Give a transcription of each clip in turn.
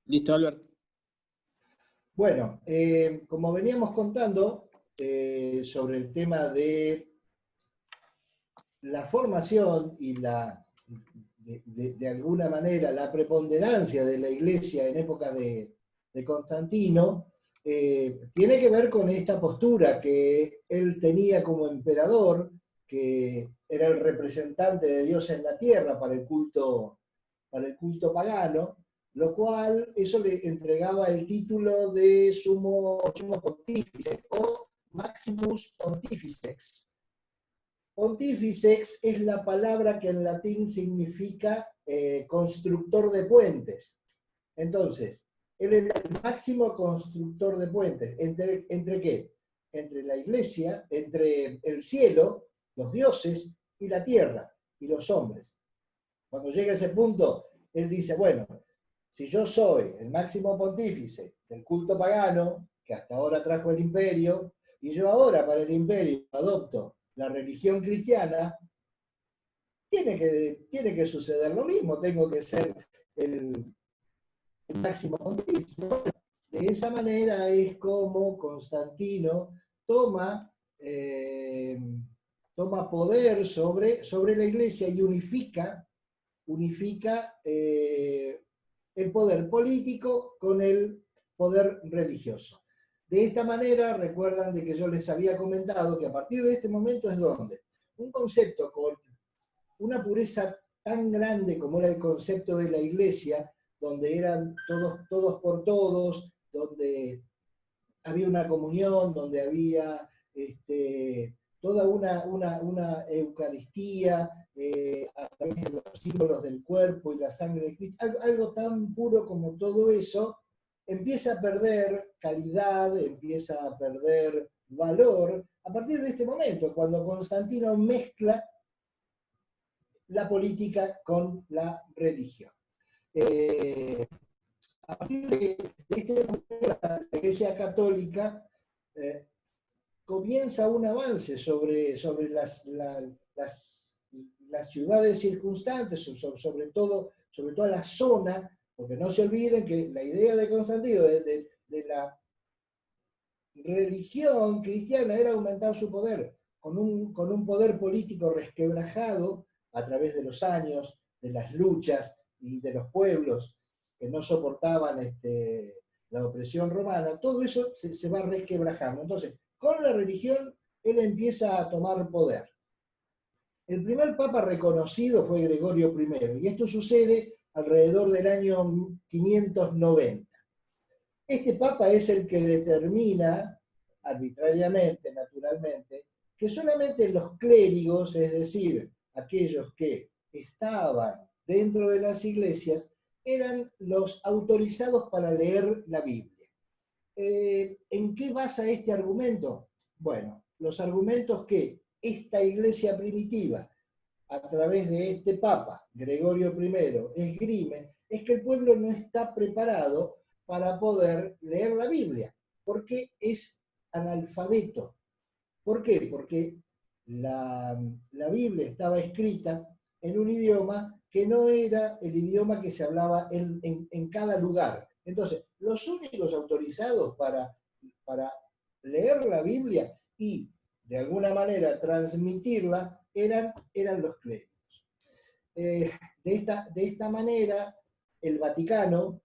Listo, Albert. Bueno, como veníamos contando sobre el tema de la formación y de alguna manera la preponderancia de la Iglesia en épocas de Constantino, tiene que ver con esta postura que él tenía como emperador, que era el representante de Dios en la tierra para el culto pagano, lo cual eso le entregaba el título de sumo pontífice o maximus pontifex. Pontifex es la palabra que en latín significa constructor de puentes. Entonces, él era el máximo constructor de puentes. ¿Entre qué? Entre la iglesia, entre el cielo, los dioses, y la tierra, y los hombres. Cuando llega a ese punto, él dice, bueno, si yo soy el máximo pontífice del culto pagano, que hasta ahora trajo el imperio, y yo ahora para el imperio adopto la religión cristiana, tiene que suceder lo mismo, tengo que ser el máximo pontífice. De esa manera es como Constantino toma, toma poder sobre la iglesia y unifica el poder político con el poder religioso. De esta manera, recuerdan de que yo les había comentado que a partir de este momento es donde un concepto con una pureza tan grande como era el concepto de la iglesia, donde eran todos por todos, donde había una comunión, donde había toda una Eucaristía a través de los símbolos del cuerpo y la sangre de Cristo, algo tan puro como todo eso, empieza a perder calidad, empieza a perder valor a partir de este momento, cuando Constantino mezcla la política con la religión. A partir de este momento, la Iglesia Católica comienza un avance sobre las ciudades circunstantes, sobre toda la zona, porque no se olviden que la idea de Constantino de la religión cristiana era aumentar su poder, con un poder político resquebrajado a través de los años, de las luchas y de los pueblos que no soportaban la opresión romana. Todo eso se va resquebrajando. Entonces, con la religión, él empieza a tomar poder. El primer papa reconocido fue Gregorio I, y esto sucede alrededor del año 590. Este papa es el que determina, arbitrariamente, naturalmente, que solamente los clérigos, es decir, aquellos que estaban dentro de las iglesias, eran los autorizados para leer la Biblia. ¿En qué basa este argumento? Bueno, los argumentos que esta iglesia primitiva, a través de este papa, Gregorio I, esgrime, es que el pueblo no está preparado para poder leer la Biblia, porque es analfabeto. ¿Por qué? Porque la Biblia estaba escrita en un idioma que no era el idioma que se hablaba en cada lugar. Entonces, los únicos autorizados para leer la Biblia y de alguna manera transmitirla eran los clérigos. De esta manera, el Vaticano,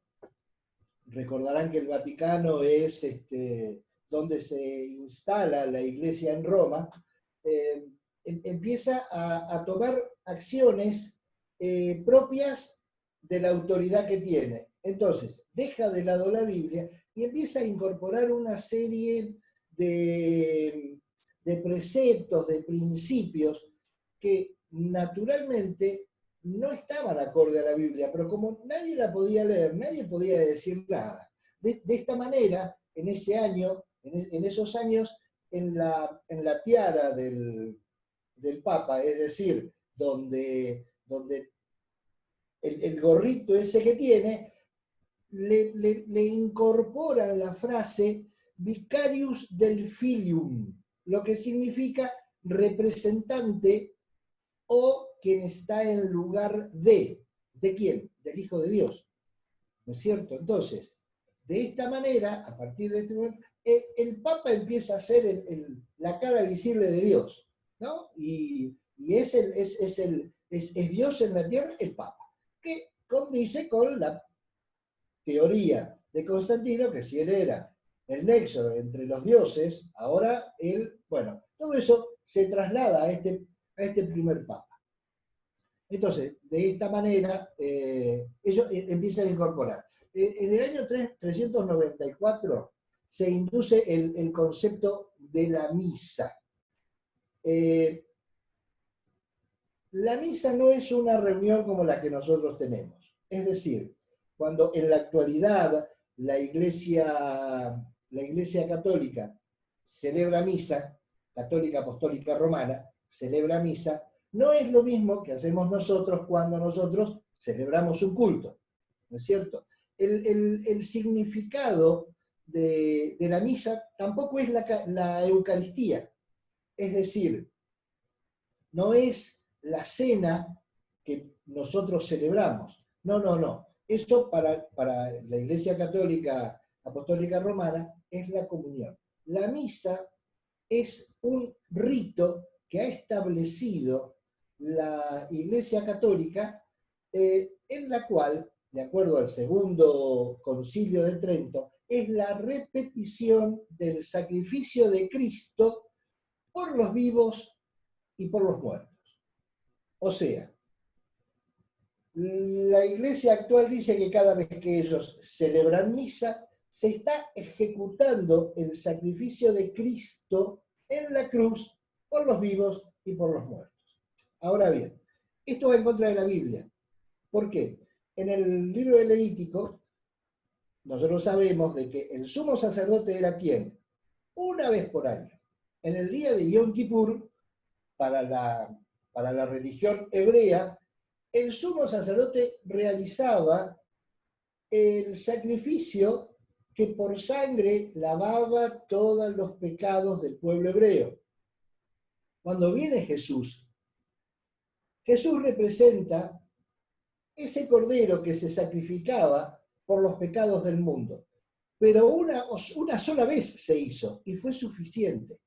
recordarán que el Vaticano es donde se instala la iglesia en Roma, empieza a tomar acciones propias de la autoridad que tiene. Entonces, deja de lado la Biblia y empieza a incorporar una serie de preceptos, de principios que naturalmente no estaban acorde a la Biblia, pero como nadie la podía leer, nadie podía decir nada. De esta manera, en ese año, en esos años, en la tiara del Papa, es decir, donde el gorrito ese que tiene, le incorporan la frase vicarius del filium, lo que significa representante o quien está en lugar ¿de quién? Del Hijo de Dios. ¿no es cierto? Entonces, de esta manera, a partir de este momento, el Papa empieza a ser la cara visible de Dios, ¿no? Y es Dios en la tierra, el Papa, que condice con la teoría de Constantino, que si él era el nexo entre los dioses, ahora él, bueno, todo eso se traslada a este primer Papa. Entonces, de esta manera, ellos empiezan a incorporar. En el año 394 se induce el concepto de la misa. La misa no es una reunión como la que nosotros tenemos. Es decir, cuando en la actualidad la Iglesia Católica celebra misa, católica apostólica romana, celebra misa, no es lo mismo que hacemos nosotros cuando nosotros celebramos un culto, ¿no es cierto? El significado de la misa tampoco es la Eucaristía, es decir, no es la cena que nosotros celebramos, no. Eso para la Iglesia Católica Apostólica Romana es la comunión. La misa es un rito que ha establecido la Iglesia Católica, en la cual, de acuerdo al Segundo Concilio de Trento, es la repetición del sacrificio de Cristo por los vivos y por los muertos. O sea, la Iglesia actual dice que cada vez que ellos celebran misa, se está ejecutando el sacrificio de Cristo en la cruz por los vivos y por los muertos. Ahora bien, esto va en contra de la Biblia. ¿Por qué? En el libro de Levítico, nosotros sabemos de que el sumo sacerdote era ¿quién? Una vez por año. En el día de Yom Kippur, para la religión hebrea, el sumo sacerdote realizaba el sacrificio que por sangre lavaba todos los pecados del pueblo hebreo. Cuando viene Jesús representa ese cordero que se sacrificaba por los pecados del mundo. Pero una sola vez se hizo y fue suficiente.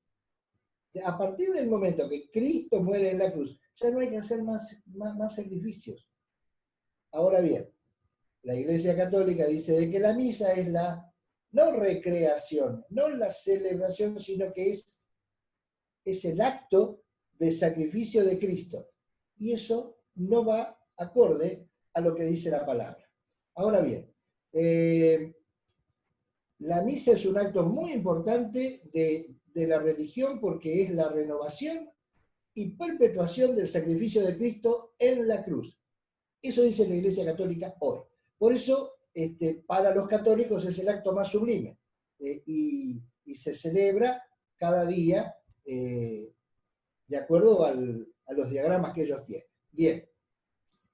A partir del momento que Cristo muere en la cruz, ya no hay que hacer más sacrificios. Ahora bien, la Iglesia Católica dice de que la misa es la no recreación, no la celebración, sino que es el acto de sacrificio de Cristo. Y eso no va acorde a lo que dice la palabra. Ahora bien, la misa es un acto muy importante de la religión porque es la renovación y perpetuación del sacrificio de Cristo en la cruz. Eso dice la Iglesia Católica hoy. Por eso, para los católicos es el acto más sublime y se celebra cada día de acuerdo a los diagramas que ellos tienen. Bien,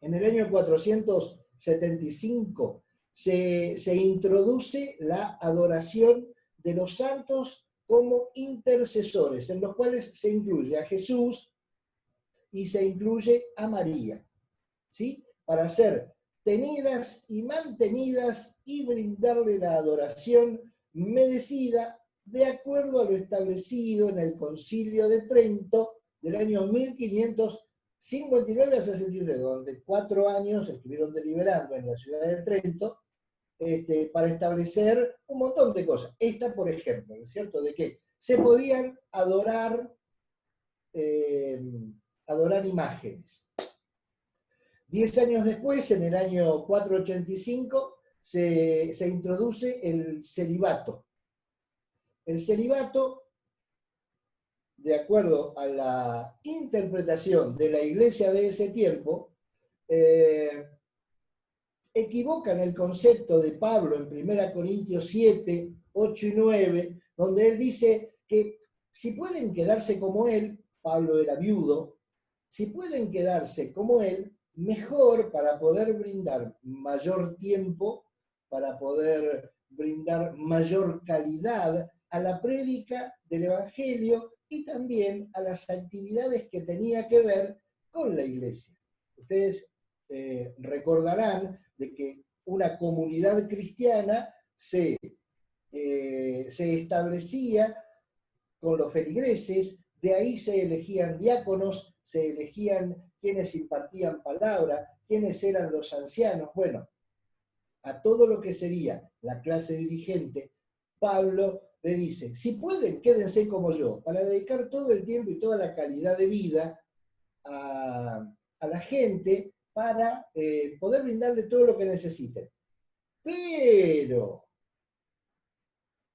en el año 475 se introduce la adoración de los santos como intercesores, en los cuales se incluye a Jesús y se incluye a María, ¿sí? Para ser tenidas y mantenidas y brindarle la adoración merecida de acuerdo a lo establecido en el Concilio de Trento del año 1559 a 63, donde 4 años estuvieron deliberando en la ciudad de Trento para establecer un montón de cosas. Esta, por ejemplo, ¿no es cierto? De que se podían adorar imágenes. 10 años después, en el año 485, se introduce el celibato. El celibato, de acuerdo a la interpretación de la iglesia de ese tiempo, equivocan el concepto de Pablo en 1 Corintios 7, 8 y 9, donde él dice que si pueden quedarse como él, Pablo era viudo, si pueden quedarse como él, mejor para poder brindar mayor tiempo, para poder brindar mayor calidad a la prédica del Evangelio y también a las actividades que tenía que ver con la iglesia. Ustedes recordarán de que una comunidad cristiana se establecía con los feligreses, de ahí se elegían diáconos, se elegían quienes impartían palabra, quienes eran los ancianos. Bueno, a todo lo que sería la clase dirigente, Pablo le dice, si pueden, quédense como yo, para dedicar todo el tiempo y toda la calidad de vida a la gente para poder brindarle todo lo que necesiten. Pero,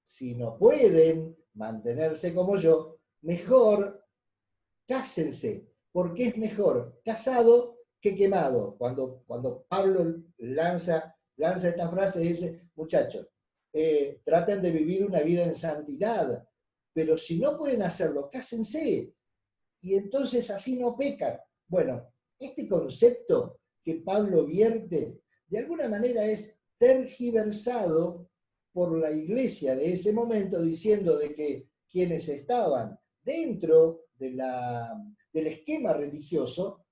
si no pueden mantenerse como yo, mejor cásense, porque es mejor casado que quemado. Cuando Pablo lanza esta frase, dice, muchachos, traten de vivir una vida en santidad, pero si no pueden hacerlo, cásense, y entonces así no pecan. Bueno, este concepto que Pablo vierte, de alguna manera es tergiversado por la iglesia de ese momento, diciendo de que quienes estaban dentro del esquema religioso,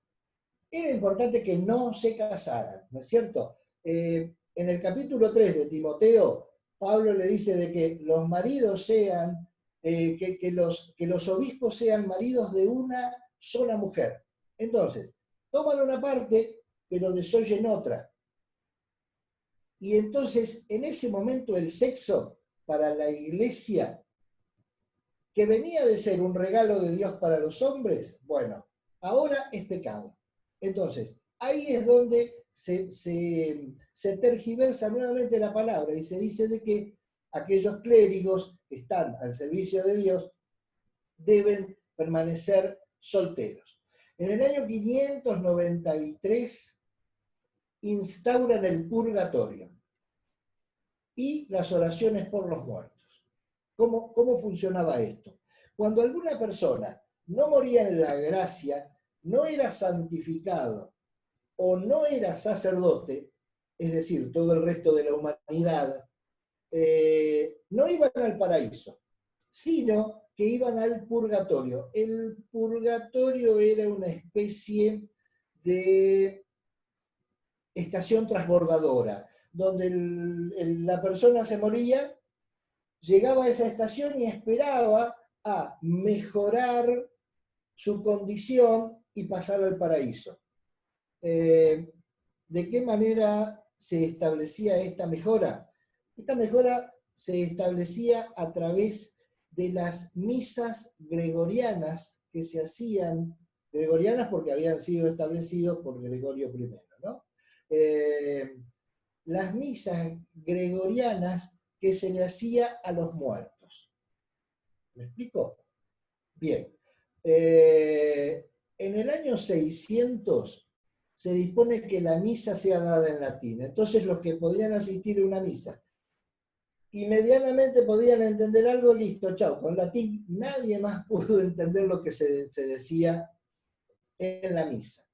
era importante que no se casaran, ¿no es cierto? En el capítulo 3 de Timoteo, Pablo le dice de que los maridos sean, que los obispos sean maridos de una sola mujer. Entonces, toman una parte, pero desoyen otra. Y entonces, en ese momento, el sexo para la iglesia, que venía de ser un regalo de Dios para los hombres, bueno, ahora es pecado. Entonces, ahí es donde se tergiversa nuevamente la palabra y se dice de que aquellos clérigos que están al servicio de Dios deben permanecer solteros. En el año 593 instauran el purgatorio y las oraciones por los muertos. ¿Cómo funcionaba esto? Cuando alguna persona no moría en la gracia, no era santificado o no era sacerdote, es decir, todo el resto de la humanidad, no iban al paraíso, sino que iban al purgatorio. El purgatorio era una especie de estación transbordadora, donde la persona se moría, llegaba a esa estación y esperaba a mejorar su condición y pasar al paraíso. ¿De qué manera se establecía esta mejora? Esta mejora se establecía a través de las misas gregorianas que se hacían, gregorianas porque habían sido establecidos por Gregorio I, ¿no? Las misas gregorianas que se le hacía a los muertos. ¿Me explico? Bien. En el año 600 se dispone que la misa sea dada en latín. Entonces los que podían asistir a una misa y medianamente podían entender algo, listo, chao. Con latín nadie más pudo entender lo que se decía en la misa.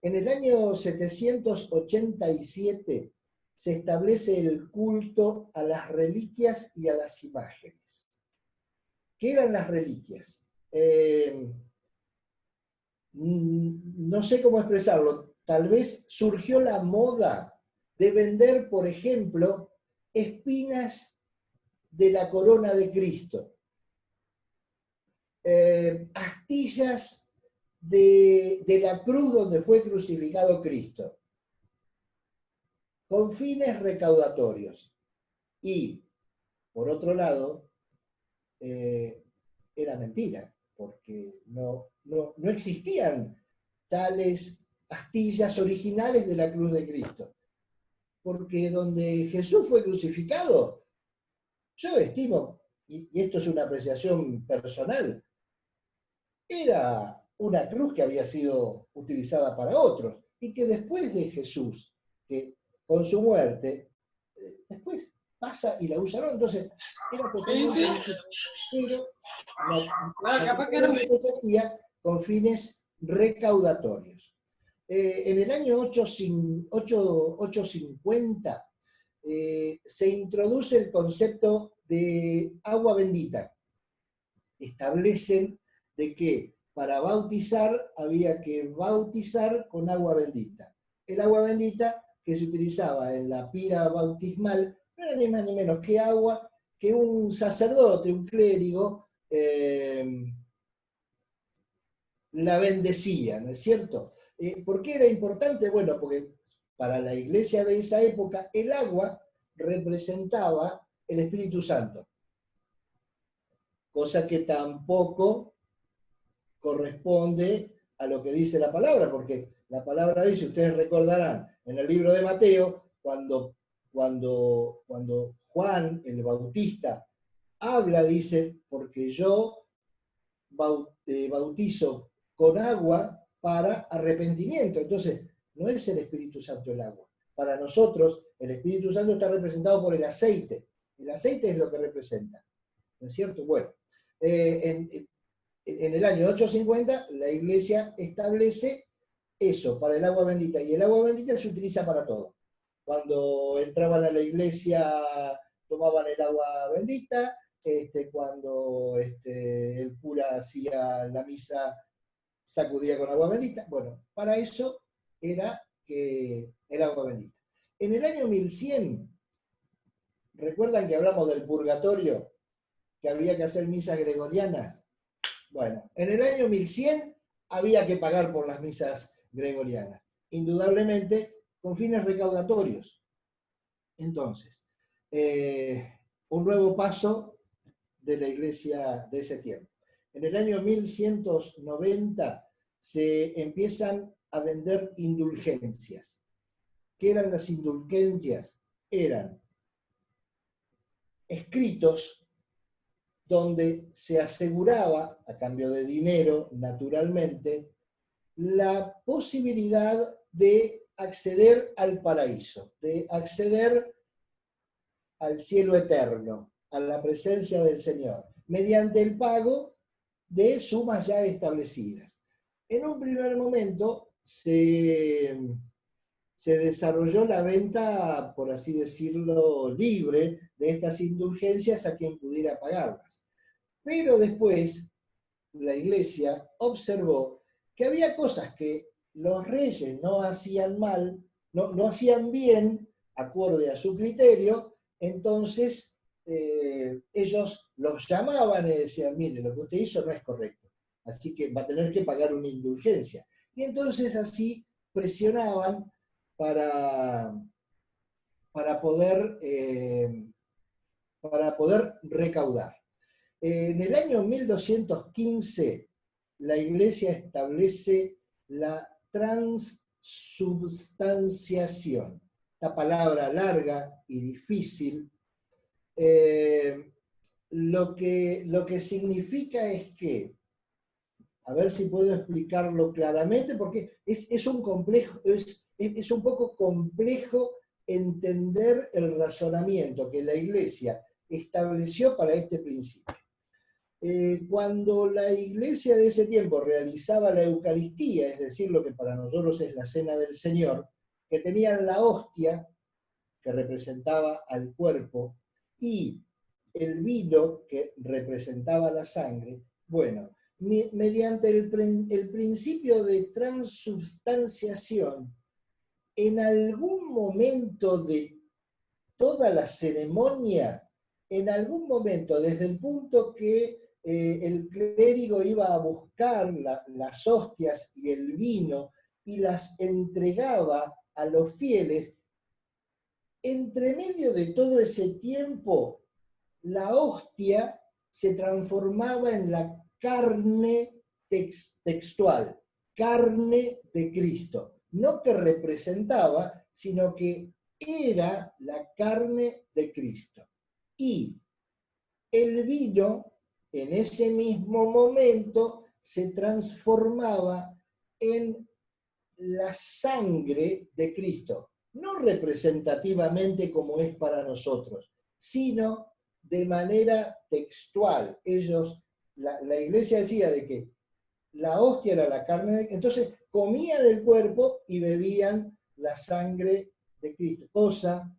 En el año 787 se establece el culto a las reliquias y a las imágenes. ¿Qué eran las reliquias? No sé cómo expresarlo. Tal vez surgió la moda de vender, por ejemplo, espinas de la corona de Cristo, astillas de la cruz donde fue crucificado Cristo, con fines recaudatorios. Y, por otro lado, era mentira, porque no existían tales astillas originales de la cruz de Cristo. Porque donde Jesús fue crucificado, yo estimo, y esto es una apreciación personal, era una cruz que había sido utilizada para otros, y que después de Jesús, que con su muerte, después pasa y la usaron. Entonces, era totalmente, pero se hacía con fines recaudatorios. En el año 850 se introduce el concepto de agua bendita. Establecen de que para bautizar había que bautizar con agua bendita. El agua bendita que se utilizaba en la pira bautismal no era ni más ni menos que agua que un sacerdote, un clérigo, la bendecía, ¿no es cierto? ¿Por qué era importante? Bueno, porque para la iglesia de esa época el agua representaba el Espíritu Santo, cosa que tampoco corresponde a lo que dice la palabra, porque la palabra dice, ustedes recordarán, en el libro de Mateo, cuando Juan el Bautista habla, dice, porque yo bautizo con agua para arrepentimiento. Entonces, no es el Espíritu Santo el agua. Para nosotros, el Espíritu Santo está representado por el aceite. El aceite es lo que representa. ¿No es cierto? Bueno, en el año 850 la iglesia establece eso para el agua bendita. Y el agua bendita se utiliza para todo. Cuando entraban a la iglesia tomaban el agua bendita, cuando el cura hacía la misa sacudía con agua bendita. Bueno, para eso era que el agua bendita. En el año 1100, ¿recuerdan que hablamos del purgatorio? Que había que hacer misas gregorianas. Bueno, en el año 1100 había que pagar por las misas gregorianas, indudablemente con fines recaudatorios. Entonces, un nuevo paso de la iglesia de ese tiempo. En el año 1190 se empiezan a vender indulgencias. ¿Qué eran las indulgencias? Eran escritos donde se aseguraba, a cambio de dinero, naturalmente, la posibilidad de acceder al paraíso, de acceder al cielo eterno, a la presencia del Señor, mediante el pago de sumas ya establecidas. En un primer momento se desarrolló la venta, por así decirlo, libre de estas indulgencias a quien pudiera pagarlas. Pero después la iglesia observó que había cosas que los reyes no hacían mal, no hacían bien, acorde a su criterio, entonces ellos los llamaban y decían, mire, lo que usted hizo no es correcto, así que va a tener que pagar una indulgencia. Y entonces así presionaban para poder recaudar. En el año 1215, la iglesia establece la transubstanciación. Esta palabra larga y difícil, lo que significa es que, a ver si puedo explicarlo claramente, porque es un poco complejo entender el razonamiento que la iglesia estableció para este principio. Cuando la iglesia de ese tiempo realizaba la Eucaristía, es decir, lo que para nosotros es la Cena del Señor, que tenían la hostia, que representaba al cuerpo, y el vino, que representaba la sangre, bueno, mediante el principio de transubstanciación, en algún momento de toda la ceremonia, en algún momento, desde el punto que el clérigo iba a buscar las hostias y el vino y las entregaba a los fieles, entre medio de todo ese tiempo, la hostia se transformaba en la carne textual, carne de Cristo. No que representaba, sino que era la carne de Cristo. Y el vino, en ese mismo momento, se transformaba en la sangre de Cristo. No representativamente como es para nosotros, sino de manera textual. La iglesia decía de que la hostia era la carne, entonces comían el cuerpo y bebían la sangre de Cristo. Cosa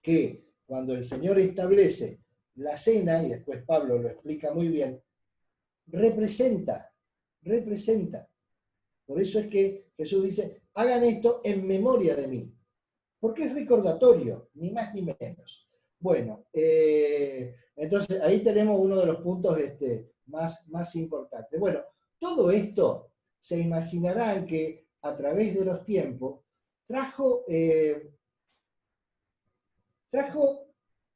que cuando el Señor establece la cena, y después Pablo lo explica muy bien, representa. Por eso es que Jesús dice, hagan esto en memoria de mí. porque es recordatorio, ni más ni menos. Bueno, entonces ahí tenemos uno de los puntos más importantes. Bueno, todo esto se imaginarán que a través de los tiempos trajo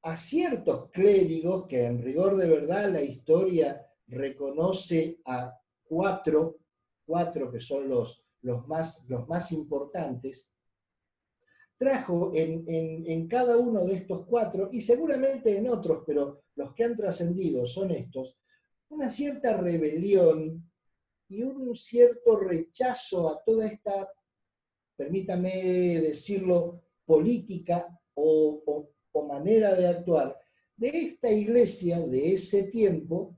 a ciertos clérigos, que en rigor de verdad la historia reconoce a cuatro que son los más importantes, trajo en cada uno de estos cuatro, y seguramente en otros, pero los que han trascendido son estos, una cierta rebelión y un cierto rechazo a toda esta, permítame decirlo, política o manera de actuar de esta iglesia de ese tiempo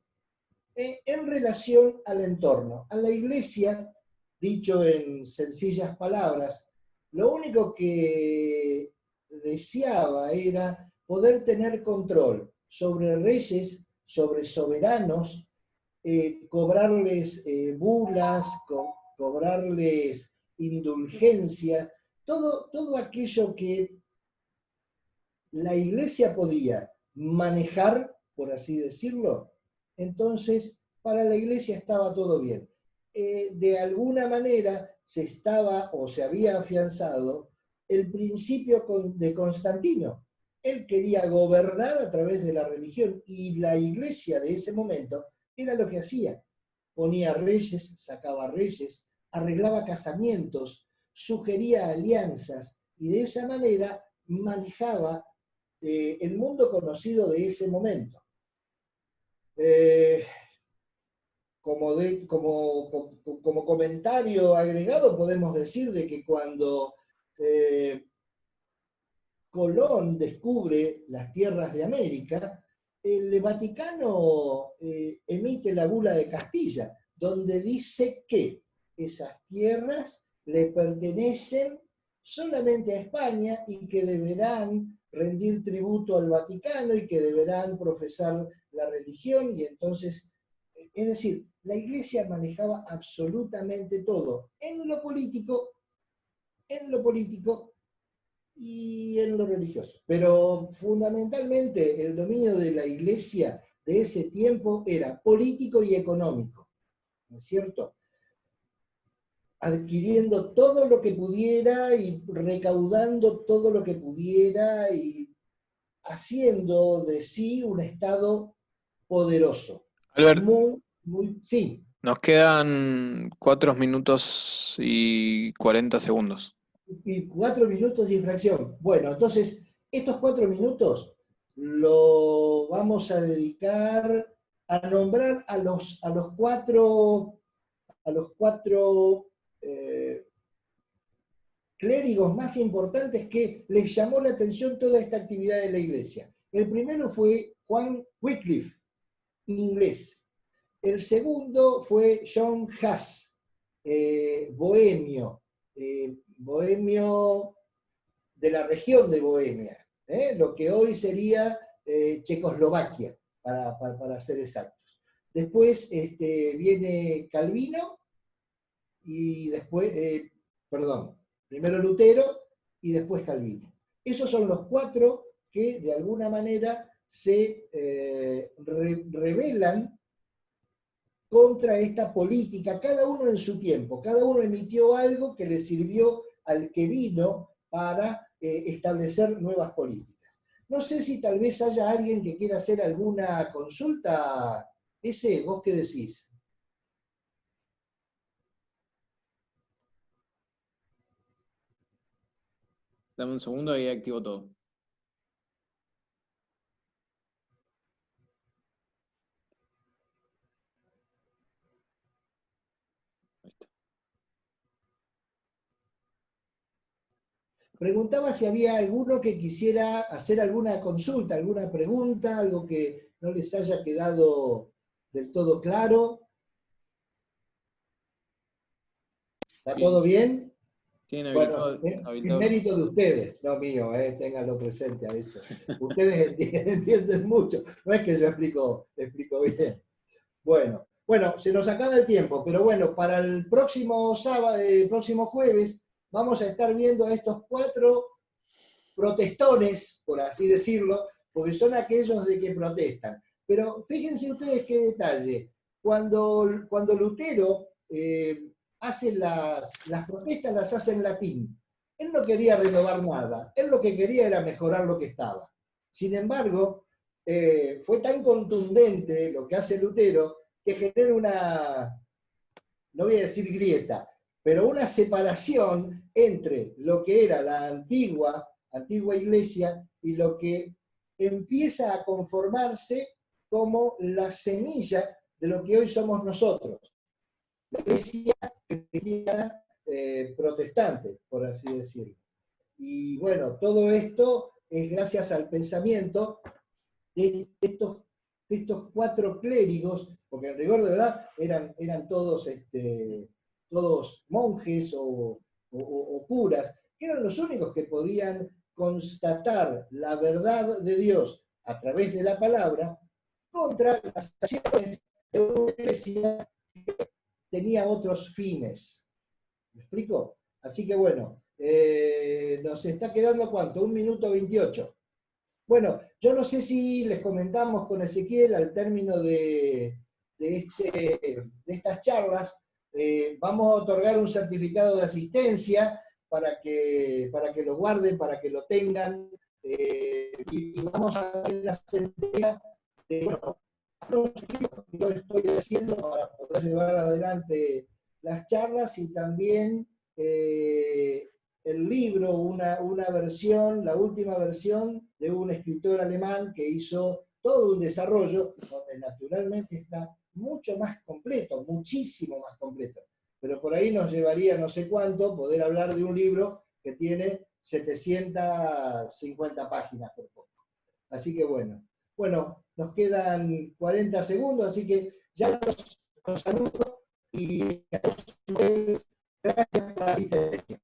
en relación al entorno. A la iglesia, dicho en sencillas palabras, lo único que deseaba era poder tener control sobre reyes, sobre soberanos, cobrarles bulas, cobrarles indulgencia, todo aquello que la iglesia podía manejar, por así decirlo, entonces para la iglesia estaba todo bien. De alguna manera se estaba o se había afianzado el principio de Constantino. Él quería gobernar a través de la religión, y la iglesia de ese momento era lo que hacía. Ponía reyes, sacaba reyes, arreglaba casamientos, sugería alianzas, y de esa manera manejaba el mundo conocido de ese momento. Como comentario agregado, podemos decir de que cuando Colón descubre las tierras de América, el Vaticano emite la Bula de Castilla, donde dice que esas tierras le pertenecen solamente a España y que deberán rendir tributo al Vaticano y que deberán profesar la religión. Y entonces, es decir, la iglesia manejaba absolutamente todo, en lo político y en lo religioso. Pero fundamentalmente el dominio de la iglesia de ese tiempo era político y económico, ¿no es cierto? Adquiriendo todo lo que pudiera y recaudando todo lo que pudiera y haciendo de sí un Estado poderoso. Albert, Sí. nos quedan 4 minutos y 40 segundos. Y 4 minutos de infracción. Bueno, entonces, estos 4 minutos lo vamos a dedicar a nombrar a los cuatro clérigos más importantes que les llamó la atención toda esta actividad de la iglesia. El primero fue Juan Wycliffe, inglés. El segundo fue John Huss, bohemio, bohemio de la región de Bohemia, lo que hoy sería Checoslovaquia, para ser exactos. Después viene Calvino, y después, primero Lutero y después Calvino. Esos son los cuatro que de alguna manera se rebelan contra esta política, cada uno en su tiempo, cada uno emitió algo que le sirvió al que vino para establecer nuevas políticas. No sé si tal vez haya alguien que quiera hacer alguna consulta. ¿Vos qué decís? Dame un segundo y activo todo. Preguntaba si había alguno que quisiera hacer alguna consulta, alguna pregunta, algo que no les haya quedado del todo claro. ¿Está todo bien? Tienen Bueno, habilitado. es mérito de ustedes, no mío, ténganlo presente a eso. Ustedes entienden mucho, no es que yo explico bien. Bueno, se nos acaba el tiempo, pero bueno, para el próximo sábado, próximo jueves, vamos a estar viendo a estos cuatro protestones, por así decirlo, porque son aquellos de que protestan. Pero fíjense ustedes qué detalle. Cuando Lutero hace las protestas, las hace en latín. Él no quería renovar nada, él lo que quería era mejorar lo que estaba. Sin embargo, fue tan contundente lo que hace Lutero que genera una, no voy a decir grieta, pero una separación entre lo que era la antigua iglesia y lo que empieza a conformarse como la semilla de lo que hoy somos nosotros. La iglesia cristiana protestante, por así decirlo. Y bueno, todo esto es gracias al pensamiento de estos 4 clérigos, porque en rigor de verdad eran todos, todos monjes o curas, que eran los únicos que podían constatar la verdad de Dios a través de la palabra contra las acciones de una iglesia que tenía otros fines. ¿Me explico? Así que bueno, nos está quedando ¿cuánto? 1 minuto 28. Bueno, yo no sé si les comentamos con Ezequiel al término de estas charlas, vamos a otorgar un certificado de asistencia para que lo guarden, para que lo tengan, y vamos a ver las entregas de, bueno, los libros que yo estoy haciendo para poder llevar adelante las charlas y también el libro, una versión, la última versión de un escritor alemán que hizo todo un desarrollo donde naturalmente está mucho más completo, muchísimo más completo. Pero por ahí nos llevaría no sé cuánto poder hablar de un libro que tiene 750 páginas por poco. Así que bueno, nos quedan 40 segundos, así que ya los saludo y a todos ustedes, gracias por la asistencia.